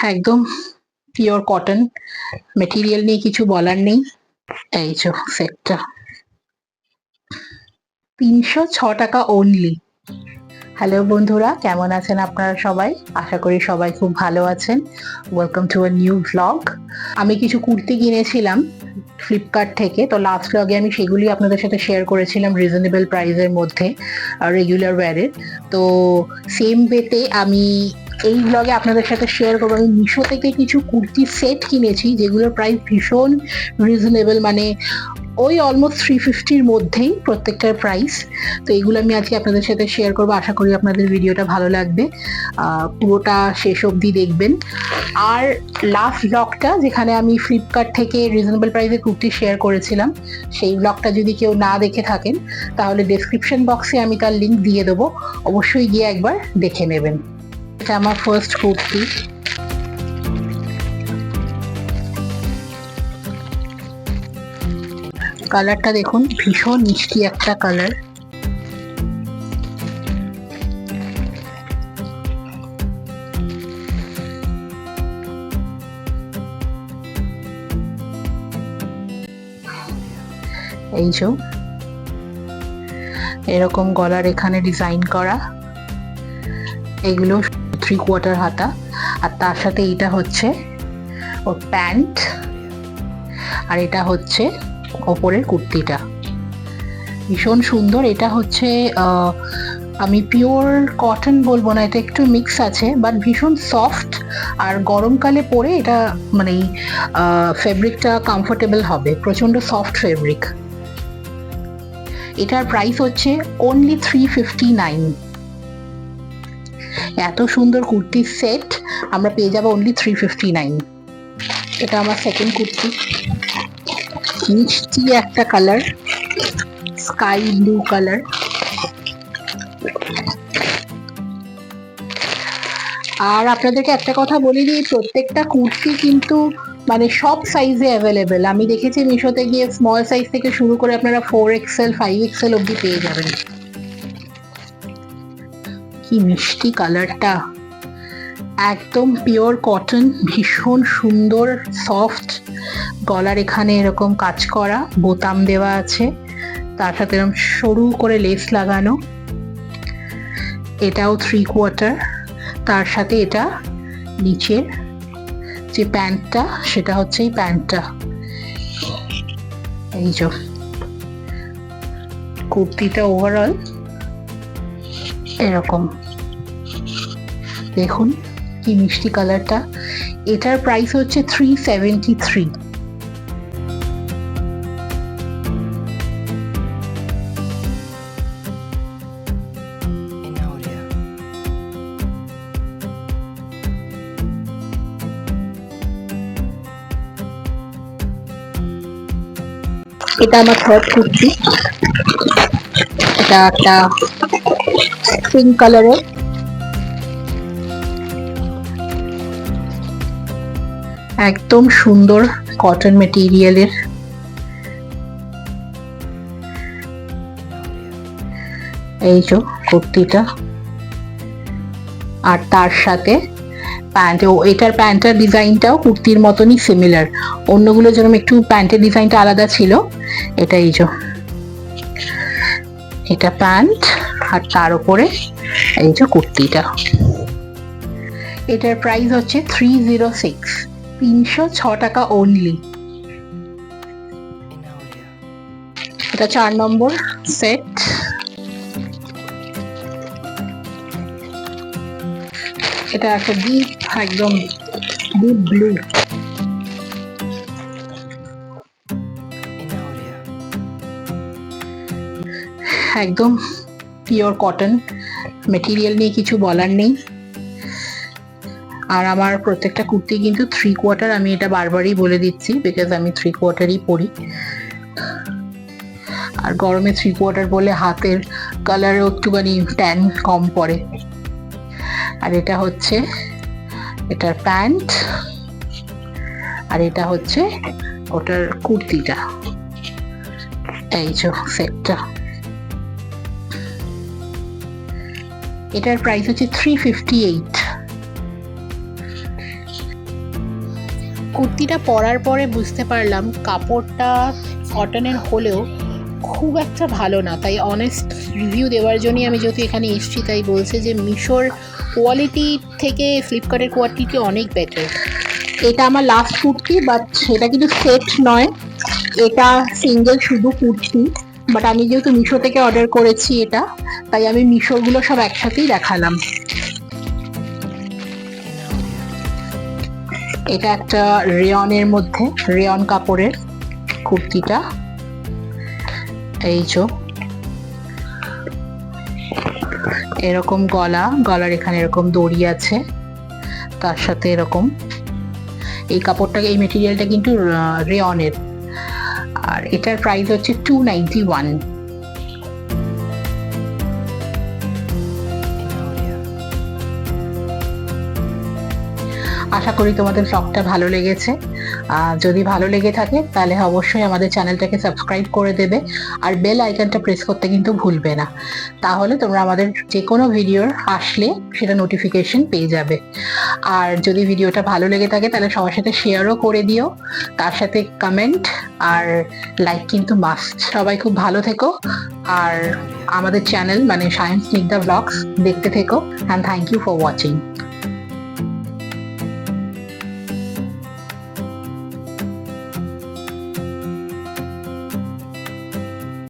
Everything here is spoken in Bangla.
একদম পিওর কটন মেটেরিয়াল নিয়ে কিছু বলার নেই। এই যে সেটটা ৩০৬ টাকা অনলি। হ্যালো বন্ধুরা, কেমন আছেন আপনারা সবাই? আশা করি সবাই খুব ভালো আছেন। Welcome to a new vlog. আমি কিছু কুর্তি কিনেছিলাম ফ্লিপকার্ট থেকে, তো লাস্ট ভ্লগে আমি সেগুলি আপনাদের সাথে শেয়ার করেছিলাম রিজনেবল প্রাইসের মধ্যে, রেগুলার ওয়্যারের। তো সেম ওয়েতে আমি এই ভ্লগে আপনাদের সাথে শেয়ার করবো আমি মিশো থেকে কিছু কুর্তি সেট কিনেছি যেগুলোর প্রাইস ভীষণ রিজনেবল, মানে ওই অলমোস্ট 350-র মধ্যেই প্রত্যেকটার প্রাইস। তো এগুলো আমি আজকে আপনাদের সাথে শেয়ার করবো। আশা করি আপনাদের ভিডিওটা ভালো লাগবে, পুরোটা শেষ অবধি দেখবেন। আর লাস্ট ব্লগটা যেখানে আমি ফ্লিপকার্ট থেকে রিজনেবল প্রাইসে কুর্তি শেয়ার করেছিলাম, সেই ব্লগটা যদি কেউ না দেখে থাকেন তাহলে ডেসক্রিপশন বক্সে আমি তার লিঙ্ক দিয়ে দেবো, অবশ্যই গিয়ে একবার দেখে নেবেন। এটা আমার ফার্স্ট কুর্তি। কালারটা দেখুন, ভীষণ মিষ্টি একটা কালার। এই যে এরকম গলার এখানে ডিজাইন করা, এগুলো 3/4 হাতা। আর তার সাথে এটা হচ্ছে ওর প্যান্ট, আর এটা হচ্ছে ওপরের কুর্তিটা। ভীষণ সুন্দর। এটা হচ্ছে আমি পিওর কটন বলবো না, এটা একটু মিক্স আছে, বাট ভীষণ সফট। আর গরমকালে পরে এটা মানে ফেব্রিকটা কমফোর্টেবল হবে, প্রচন্ড সফট ফেব্রিক। এটার প্রাইস হচ্ছে অনলি 359। এত সুন্দর কুর্তির সেট আমরা পেয়ে যাবো অনলি 359। এটা আমার সেকেন্ড কুর্তি। মিষ্টি একটা কালার, স্কাই ব্লু কালার। আর আপনাদেরকে একটা কথা বলি যে প্রত্যেকটা কুর্তি কিন্তু মানে সব সাইজে অ্যাভেলেবেল। আমি দেখেছি মিশোতে গিয়ে স্মল সাইজ থেকে শুরু করে আপনারা 4XL 5XL অবধি পেয়ে যাবেন। কি মিষ্টি কালারটা, একদম পিওর কটন, ভীষণ সুন্দর সফট। গলার এখানে এরকম কাজ করা, বোতাম দেওয়া আছে, তার সাথে এরকম সরু করে লেস লাগানো। এটাও 3/4। তার সাথে এটা নিচের যে প্যান্টটা, সেটা হচ্ছে এই প্যান্টটা। এই যে কুর্তিটা ওভারঅল এরকম দেখুন, কি মিষ্টি কালারটা। এটার প্রাইস হচ্ছে 373। এটা আমার থার্ড কুর্তি। এটা একটা পিঙ্ক কালারের, একদম সুন্দর কটন মেটেরিয়ালের। এই যে কুর্তিটা, আর তার সাথে প্যান্ট। এটার প্যান্টের ডিজাইনটাও কুর্তির মতনই সিমিলার, অন্যগুলো যেরকম একটু প্যান্টের ডিজাইনটা আলাদা ছিল, এটা এই যে এটা প্যান্ট, আর তার উপরে এই যে কুর্তিটা। এটার প্রাইস হচ্ছে 306, ৩০৬ টাকা অনলি। এটা 4 নম্বর সেট। এটা একটা ডিপ, একদম ডিপ ব্লু। একদম পিওর কটন মেটেরিয়াল নিয়ে কিছু বলার নেই। আর আমার প্রত্যেকটা কুর্তি কিন্তু 3/4। আমি এটা বারবারই বলে দিচ্ছি, বিকজ আমি 3/4ই পরি। আর গরমে 3/4 বলে হাতের কালারও একটুখানি ট্যান কম পড়ে। আর এটা হচ্ছে এটার প্যান্ট, আর এটা হচ্ছে ওটার কুর্তিটা। এই যে সেটটা। এটার প্রাইস হচ্ছে 358। কুর্তিটা পরার পরে বুঝতে পারলাম কাপড়টা কটনের হলেও খুব একটা ভালো না, তাই অনেস্ট রিভিউ দেওয়ার জন্যই আমি যেহেতু এখানে এসেছি, তাই বলছে যে মিশোর কোয়ালিটি থেকে ফ্লিপকার্টের কোয়ালিটি অনেক বেটার। এটা আমার লাস্ট কুর্তি, বাট এটা কিন্তু সেট নয়, এটা সিঙ্গেল শুধু কুর্তি। বাট আমি যেহেতু মিশো থেকে অর্ডার করেছি এটা, তাই আমি মিশোগুলো সব একসাথেই দেখালাম। এটা একটা রেয়নের মধ্যে, রেয়ন কাপড়ের কুর্তিটা। এই যে এরকম গলার এখানে এরকম দড়ি আছে, তার সাথে এরকম এই কাপড়টা, এই মেটেরিয়ালটা কিন্তু রেয়নের। আর এটার প্রাইস হচ্ছে 291। আশা করি তোমাদের ব্লগটা ভালো লেগেছে। যদি ভালো লেগে থাকে তাহলে অবশ্যই আমাদের চ্যানেলটাকে সাবস্ক্রাইব করে দেবে, আর বেল আইকনটা প্রেস করতে কিন্তু ভুলবে না, তাহলে তোমরা আমাদের যে কোনো ভিডিওর আসলে সেটা নোটিফিকেশন পেয়ে যাবে। আর যদি ভিডিওটা ভালো লেগে থাকে তাহলে সবার সাথে শেয়ারও করে দিও, তার সাথে কমেন্ট আর লাইক কিন্তু মাস্ট। সবাই খুব ভালো থেকো, আর আমাদের চ্যানেল মানে সায়েন্স স্নিগ্ধা ব্লগস দেখতে থেকো, and thank you for watching.